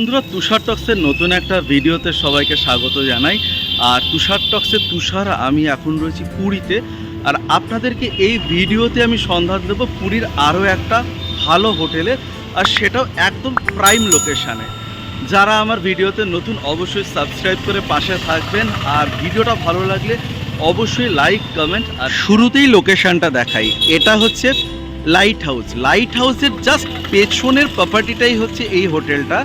বন্ধুরা, তুষার টক্সের নতুন একটা ভিডিওতে সবাইকে স্বাগত জানাই। আর তুষার টক্সের তুষার, আমি এখন রয়েছি পুরীতে। আর আপনাদেরকে এই ভিডিওতে আমি সন্ধান দেবো পুরীর আরও একটা ভালো হোটেলে, আর সেটাও একদম প্রাইম লোকেশানে। যারা আমার ভিডিওতে নতুন অবশ্যই সাবস্ক্রাইব করে পাশে থাকবেন, আর ভিডিওটা ভালো লাগলে অবশ্যই লাইক কমেন্ট। আর শুরুতেই লোকেশানটা দেখাই, এটা হচ্ছে লাইট হাউস। লাইট হাউসের জাস্ট পেছনের প্রপার্টিটাই হচ্ছে এই হোটেলটা।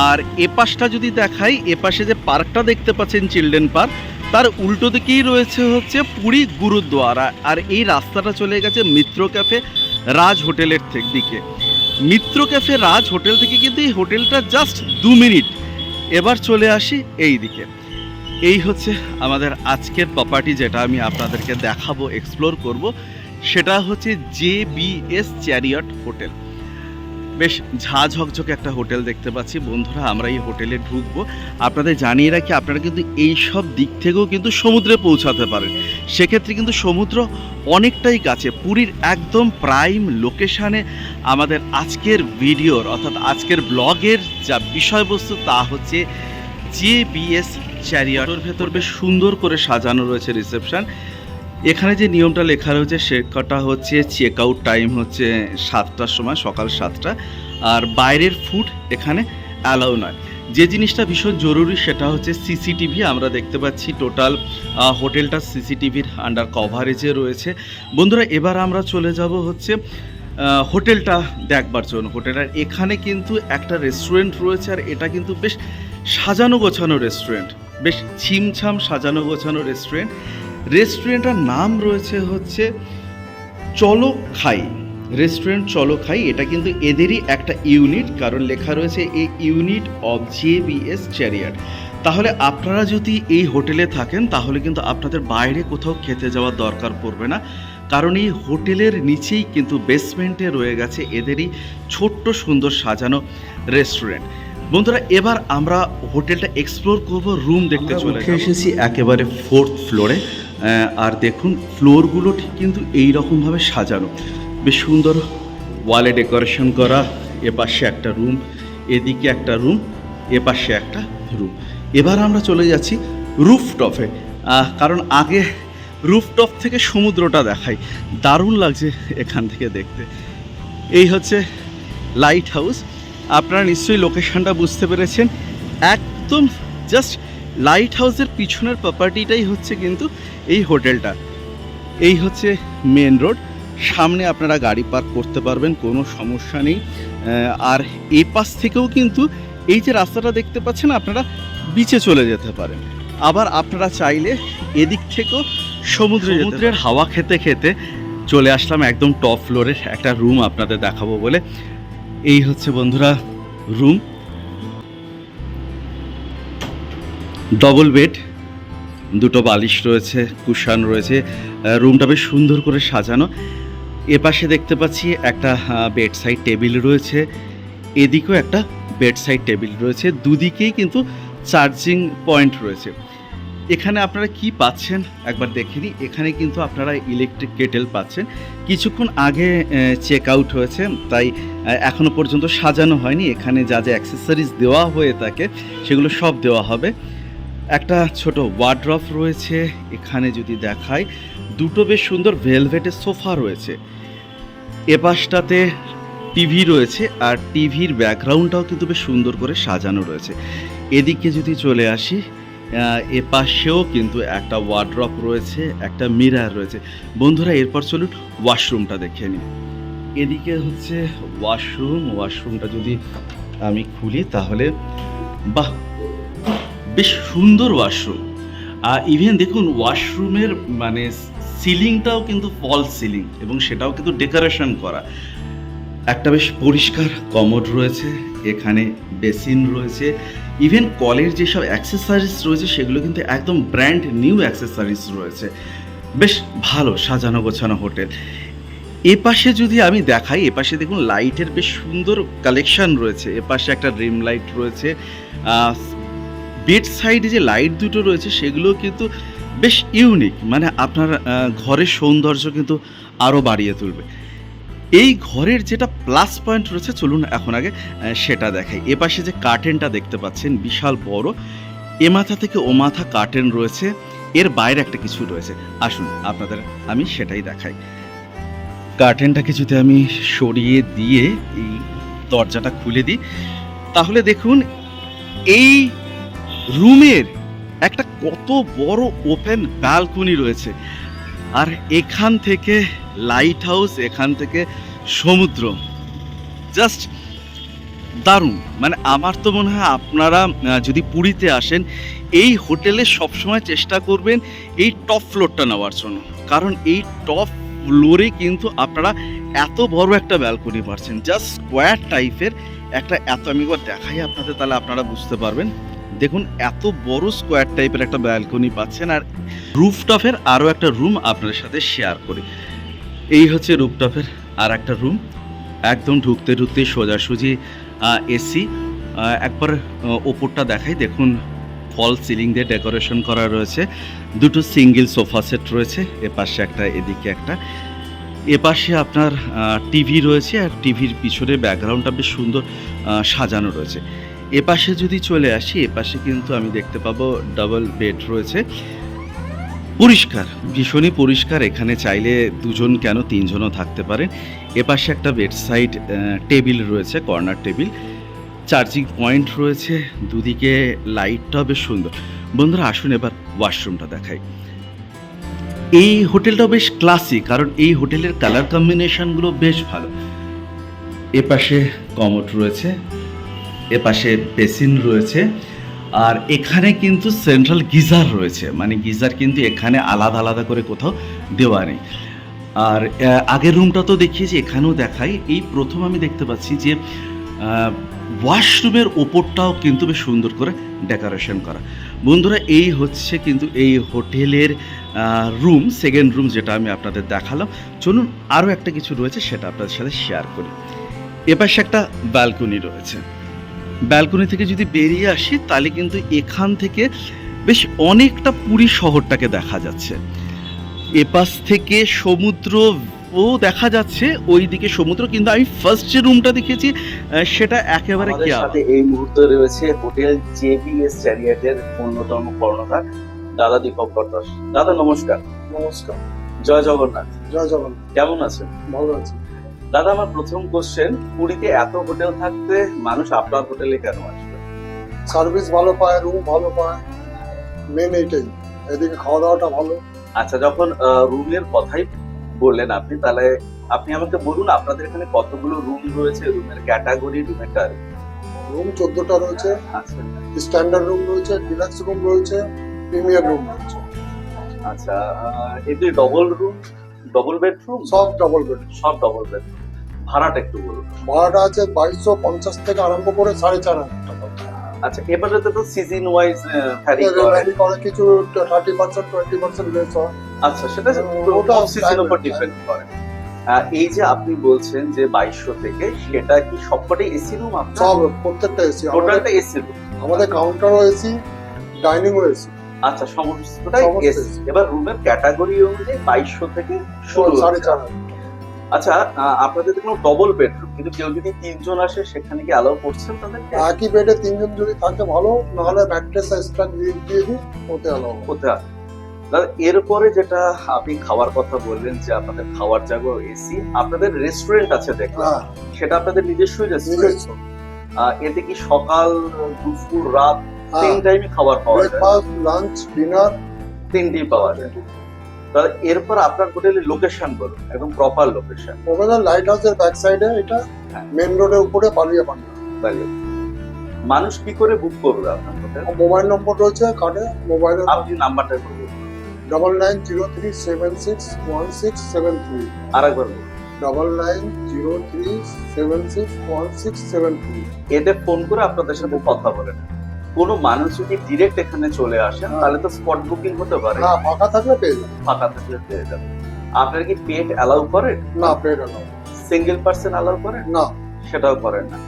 আর এপাশটা যদি দেখাই, এপাশে যে পার্কটা দেখতে পাচ্ছেন চিলড্রেন পার্ক, তার উল্টো দিকেই রয়েছে হচ্ছে পুরী গুরুদ্বারা। আর এই রাস্তাটা চলে গেছে মিত্র ক্যাফে রাজ হোটেলের দিকে। মিত্র ক্যাফে রাজ হোটেল থেকে কিন্তু এই হোটেলটা জাস্ট 2 মিনিট। এবার চলে আসি এই দিকে। এই হচ্ছে আমাদের আজকের প্রপার্টি, যেটা আমি আপনাদেরকে দেখাবো, এক্সপ্লোর করব। সেটা হচ্ছে JBS চ্যারিয়ট হোটেল। বেশ ঝাঁঝকঝকে একটা হোটেল দেখতে পাচ্ছি। বন্ধুরা, আমরা এই হোটেলে ঢুকবো। আপনাদের জানিয়ে রাখি, আপনারা কিন্তু এই সব দিক থেকেও কিন্তু সমুদ্রে পৌঁছাতে পারেন। সেক্ষেত্রে কিন্তু সমুদ্র অনেকটাই কাছে, পুরীর একদম প্রাইম লোকেশানে। আমাদের আজকের ভিডিওর অর্থাৎ আজকের ব্লগের যা বিষয়বস্তু, তা হচ্ছে JBS চ্যারিয়টের ভেতর বেশ সুন্দর করে সাজানো রয়েছে রিসেপশন। এখানে যে নিয়মটা লেখা রয়েছে সেটা হচ্ছে চেক আউট টাইম হচ্ছে 7টার সময়, সকাল 7টা। আর বাইরের ফুড এখানে অ্যালাউ নয়। যে জিনিসটা ভীষণ জরুরি সেটা হচ্ছে সিসিটিভি। আমরা দেখতে পাচ্ছি টোটাল হোটেলটা সিসিটিভির আন্ডার কভারেজে রয়েছে। বন্ধুরা, এবার আমরা চলে যাব হচ্ছে হোটেলটা দেখবার জন্য। হোটেলের এখানে কিন্তু একটা রেস্টুরেন্ট রয়েছে, আর এটা কিন্তু বেশ সাজানো গোছানো রেস্টুরেন্ট, বেশ ছিমছাম সাজানো গোছানো রেস্টুরেন্ট। রেস্টুরেন্টটার নাম রয়েছে হচ্ছে চলো খাই রেস্টুরেন্ট। চলো খাই, এটা কিন্তু এদেরই একটা ইউনিট, কারণ লেখা রয়েছে এই ইউনিট অফ JBS চ্যারিয়ট। তাহলে আপনারা যদি এই হোটেলে থাকেন, তাহলে কিন্তু আপনাদের বাইরে কোথাও খেতে যাওয়ার দরকার পড়বে না, কারণ এই হোটেলের নিচেই কিন্তু বেসমেন্টে রয়ে গেছে এদেরই ছোট্ট সুন্দর সাজানো রেস্টুরেন্ট। বন্ধুরা, এবার আমরা হোটেলটা এক্সপ্লোর করব, রুম দেখতে চলে এসেছি একেবারে 4th ফ্লোরে। আর দেখুন, ফ্লোরগুলো ঠিক কিন্তু এই রকমভাবে সাজানো, বেশ সুন্দর ওয়ালে ডেকোরেশন করা। এপাশে একটা রুম, এদিকে একটা রুম, এপাশে একটা রুম। এবার আমরা চলে যাচ্ছি রুফটপে, কারণ আগে রুফটপ থেকে সমুদ্রটা দেখাই। দারুণ লাগছে এখান থেকে দেখতে। এই হচ্ছে লাইট হাউস। আপনারা নিশ্চয়ই লোকেশনটা বুঝতে পেরেছেন। একদম জাস্ট লাইট হাউসের পিছনের প্রপার্টিটাই হচ্ছে কিন্তু এই হোটেলটা। এই হচ্ছে মেন রোড, সামনে আপনারা গাড়ি পার্ক করতে পারবেন, কোনো সমস্যা নেই। আর এই পাশ থেকেও কিন্তু এই যে রাস্তাটা দেখতে পাচ্ছেন, আপনারা বিচে চলে যেতে পারেন। আবার আপনারা চাইলে এদিক থেকেও সমুদ্রের হাওয়া খেতে খেতে চলে আসলাম একদম টপ ফ্লোরের একটা রুম আপনাদের দেখাবো বলে। এই হচ্ছে বন্ধুরা রুম, ডবল বেড, দুটো বালিশ রয়েছে, কুশন রয়েছে। রুমটা বেশ সুন্দর করে সাজানো। এপাশে দেখতে পাচ্ছি একটা বেড সাইড টেবিল রয়েছে, এদিকেও একটা বেড সাইড টেবিল রয়েছে। দুদিকেই কিন্তু চার্জিং পয়েন্ট রয়েছে। এখানে আপনারা কি পাচ্ছেন একবার দেখে নিই। এখানে কিন্তু আপনারা ইলেকট্রিক কেটেল পাচ্ছেন। কিছুক্ষণ আগে চেক আউট হয়েছে, তাই এখনও পর্যন্ত সাজানো হয়নি। এখানে যা যা অ্যাক্সেসরিজ দেওয়া হয়ে থাকে সেগুলো সব দেওয়া হবে। একটা ছোট ওয়ার্ড্রপ রয়েছে। এখানে যদি দেখাই, দুটো বেশ সুন্দর ভেলভেটের সোফা রয়েছে। এপাশটাতে টিভি রয়েছে, আর টিভির ব্যাকগ্রাউন্ডটাও কিন্তু বেশ সুন্দর করে সাজানো রয়েছে। এদিকে যদি চলে আসি, এপাশেও কিন্তু একটা ওয়ার্ড্রপ রয়েছে, একটা মিরর রয়েছে। বন্ধুরা, এরপর চলুন ওয়াশরুমটা দেখে নিই। এদিকে হচ্ছে ওয়াশরুমটা যদি আমি খুলি, তাহলে বাহ, বেশ সুন্দর ওয়াশরুম। ইভেন দেখুন, ওয়াশরুমের মানে সিলিংটাও কিন্তু ফল সিলিং, এবং সেটাও কিন্তু ডেকোরেশন করা। একটা বেশ পরিষ্কার কমোড রয়েছে, এখানে বেসিন রয়েছে। ইভেন কলের যেসব অ্যাক্সেসরিজ রয়েছে সেগুলো কিন্তু একদম ব্র্যান্ড নিউ অ্যাক্সেসরিজ রয়েছে। বেশ ভালো সাজানো গোছানো হোটেল। এপাশে যদি আমি দেখাই, এপাশে দেখুন লাইটের বেশ সুন্দর কালেকশন রয়েছে। এপাশে একটা ড্রিম লাইট রয়েছে। বেড সাইডে যে লাইট দুটো রয়েছে সেগুলো কিন্তু বেশ ইউনিক, মানে আপনার ঘরের সৌন্দর্য কিন্তু আরও বাড়িয়ে তুলবে। এই ঘরের যেটা প্লাস পয়েন্ট রয়েছে, চলুন এখন আগে সেটা দেখাই। এপাশে যে কার্টেনটা দেখতে পাচ্ছেন বিশাল বড়, এ মাথা থেকে ও মাথা কার্টেন রয়েছে, এর বাইরে একটা কিছু রয়েছে। আসুন আপনাদের আমি সেটাই দেখাই। কার্টেনটাকে যদি আমি সরিয়ে দিয়ে এই দরজাটা খুলে দিই, তাহলে দেখুন এই রুমের একটা কত বড় ওপেন ব্যালকনি রয়েছে। আর এখান থেকে লাইট হাউস, এখান থেকে সমুদ্র, জাস্ট দারুণ। মানে আমার তো মনে হয় আপনারা যদি পুরীতে আসেন, এই হোটেলে সবসময় চেষ্টা করবেন এই টপ ফ্লোরটা নেওয়ার জন্য, কারণ এই টপ ফ্লোরে কিন্তু আপনারা এত বড় একটা ব্যালকনি পাচ্ছেন, জাস্ট স্কোয়ার টাইপের একটা। এত আমি একবার দেখাই আপনাদের, তাহলে আপনারা বুঝতে পারবেন। দেখুন এত বড় স্কোয়ার টাইপের একটা ব্যালকনি পাচ্ছেন। আর রুফটপের আরও একটা রুম আপনাদের সাথে শেয়ার করি। এই হচ্ছে রুফটপের আর একটা রুম, একদম ঢুকতে ঢুকতে সোজাসুজি এসি। একবার ওপরটা দেখাই, দেখুন ফল সিলিং দিয়ে ডেকোরেশন করা রয়েছে, দুটো সিঙ্গেল সোফা সেট রয়েছে, এপাশে একটা এদিকে একটা। এপাশে আপনার টিভি রয়েছে, আর টিভির পিছনে ব্যাকগ্রাউন্ডটা বেশ সুন্দর সাজানো রয়েছে। এপাশে যদি চলে আসি, এপাশে কিন্তু আমি দেখতে পাবো ডাবল বেড রয়েছে, পরিষ্কার, ভীষণই পরিষ্কার। এখানে চাইলে দুজন কেন তিনজনও থাকতে পারেন। এপাশে একটা বেড সাইড টেবিল রয়েছে, কর্নার টেবিল, চার্জিং পয়েন্ট রয়েছে, দুদিকে লাইটটাও বেশ সুন্দর। বন্ধুরা আসুন এবার ওয়াশরুমটা দেখাই। এই হোটেলটাও বেশ ক্লাসিক, কারণ এই হোটেলের কালার কম্বিনেশনগুলো বেশ ভালো। এপাশে কমোড রয়েছে, এপাশে বেসিন রয়েছে, আর এখানে কিন্তু সেন্ট্রাল গিজার রয়েছে। মানে গিজার কিন্তু এখানে আলাদা আলাদা করে কোথাও দেওয়া নেই। আর আগের রুমটা তো দেখিয়েছি, এখানেও দেখাই। এই প্রথম আমি দেখতে পাচ্ছি যে ওয়াশরুমের ওপরটাও কিন্তু বেশ সুন্দর করে ডেকোরেশন করা। বন্ধুরা এই হচ্ছে কিন্তু এই হোটেলের রুম, সেকেন্ড রুম যেটা আমি আপনাদের দেখালাম। চলুন আরও একটা কিছু রয়েছে সেটা আপনাদের সাথে শেয়ার করি। এপাশে একটা ব্যালকনি রয়েছে, ব্যালকনি থেকে যদি বেরিয়ে আসি তাহলে কিন্তু এখান থেকে বেশ অনেকটা পুরী শহরটাকে দেখা যাচ্ছে। এপাশ থেকে সমুদ্র ও দেখা যাচ্ছে, ওইদিকে সমুদ্র। কিন্তু আমি ফার্স্ট যে রুমটা দেখেছি সেটা একেবারে কি সাথে এই মুহূর্তে রয়েছে হোটেল জেবিএস চ্যারিয়টের অন্যতম কর্ণধার দাদা দীপক দাস। দাদা নমস্কার। নমস্কার। জয় জগন্নাথ। জয় জগন্নাথ। কেমন আছেন? ভালো আছি। দাদা আমার প্রথম কোশ্চেন, পুরীতে এত হোটেল থাকতে মানুষ আপনার হোটেলে কেন আসবে? সার্ভিস ভালো পায়, রুম ভালো পায়, মেন এইটাই। এদিকে খাওয়া দাওয়াটা ভালো। আচ্ছা, যখন রুমের কথাই বললেন আপনি, তাহলে আপনি আমাকে বলুন আপনাদের এখানে কতগুলো রুম রয়েছে, রুমের ক্যাটাগরি, রুমের টাইপ। রুম 14টা রয়েছে। আচ্ছা, স্ট্যান্ডার্ড রুম রয়েছে, ডিলাক্স রুম রয়েছে, প্রিমিয়ার রুম রয়েছে। আচ্ছা, এটি ডবল রুম, ডবল বেডরুম? সব ডবল বেড। সব ডবল বেড। ভাড়াটা একটু বলুন। ভাড়াটা আছে 2250 থেকে আরম্ভ করে 4500 টাকা। আচ্ছা, এবারে তো সিজন ওয়াইজ ভ্যারি করে, কিছু 30% 20% লেস হয়। আচ্ছা, সেটা ওটা সিজনের উপর ডিপেন্ড করে। এই যে আপনি বলছেন যে 2200 থেকে, সেটা কি সবকটাই এসি রুম? আপনার সব প্রত্যেকটা এসি। টোটালটা এসি রুম? আমাদের কাউন্টারও এসি, ডাইনিংও এসি। আচ্ছা, সমস্তটাই এসি। এবার রুমের ক্যাটাগরি অনুযায়ী 2200 থেকে শুরু। 4500। আচ্ছা, আপনাদের কোনো ডবল বেডরুম, কিন্তু কেউ যদি তিনজন আসে সেখানে কি অ্যালাউ করছেন তাদেরকে? একই বেডে তিনজন যদি থাকে ভালো, নাহলে ম্যাট্রেস এক্সট্রা দিয়ে দিই, ওতে অ্যালাউ হতে হয়। দাদা এরপরে যেটা আপনি খাওয়ার কথা বললেন যে আপনাদের খাওয়ার জায়গা এসি, আপনাদের রেস্টুরেন্ট আছে দেখলাম, সেটা আপনাদের নিজস্বই রেস্টুরেন্ট? এতে কি সকাল, দুপুর, রাত তিন টাইমে খাবার পাওয়া যায়? ব্রেকফাস্ট, লাঞ্চ, ডিনার তিনটেই পাওয়া যায়। তাহলে এরপর আপনার হোটেলের লোকেশন বলুন, একদম প্রপার লোকেশন। ওখানে লাইট হাউসের ব্যাক সাইডে, এটা মেন রোডের উপরে বালিয়াপান্ডা। মানুষ কি করে বুক করবে আপনার হোটেল? মোবাইল নম্বর রয়েছে কার্ডে, মোবাইলে আপনি নাম্বারটা বলুন। 9903761673। আরেকবার বলুন। 9903761673। এতে ফোন করে আপনাদের সাথে কথা বলেন। কোনো মানুষ যদি ডিরেক্ট এখানে চলে আসেন তাহলে তো স্পট বুকিং হতে পারে। হ্যাঁ, ফাঁকা থাকলে পেয়ে যাবেন। ফাঁকা থাকলে পেয়ে যাবেন। আপনারা কি পেট অ্যালাউ করেন? না, পেট অ্যালাউ। সিঙ্গেল পার্সন অ্যালাউ করেন? না, সেটাও করেন না।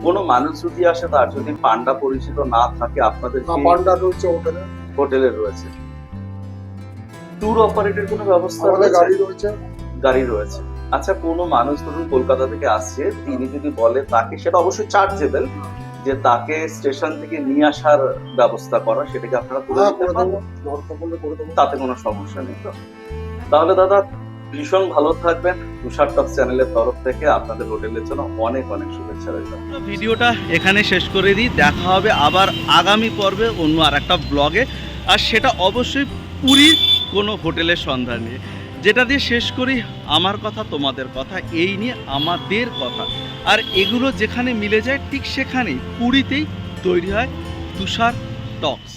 কোনো মানুষ যদি আসে, তার যদি পান্ডা পরিচিত না থাকে, আপনাদের পান্ডা রয়েছে হোটেলে, হোটেলে রয়েছে। ট্যুর অপারেটর কোনো ব্যবস্থা? আমাদের গাড়ি রয়েছে। গাড়ি রয়েছে। আচ্ছা, কোনো মানুষ ধরুন কলকাতা থেকে আসছে, তিনি যদি বলে তাকে, সেটা অবশ্যই চার্জেবল, যে তাকে স্টেশন থেকে নিয়ে আসার ব্যবস্থা করা, সেটাকে আপনারা করে হ্যাঁ, দিতে করে পারেন? দেবো, দরকার পড়লে করে দেবো। তাতে কোনো সমস্যা নেই তো? তাহলে দাদা ভীষণ ভালো থাকবেন। তুষার টক্স চ্যানেলের তরফ থেকে আপনাদের হোটেলের জন্য অনেক অনেক শুভেচ্ছা রইল। ভিডিওটা এখানে শেষ করে দিই, দেখা হবে আবার আগামী পর্বে অন্য আর একটা ব্লগে, আর সেটা অবশ্যই পুরীর কোনো হোটেলের সন্ধান নিয়ে। যেটা দিয়ে শেষ করি, আমার কথা তোমাদের কথা, এই নিয়ে আমাদের কথা, আর এগুলো যেখানে মিলে যায় ঠিক সেখানেই পুরীতেই তৈরি হয় তুষার টক্স।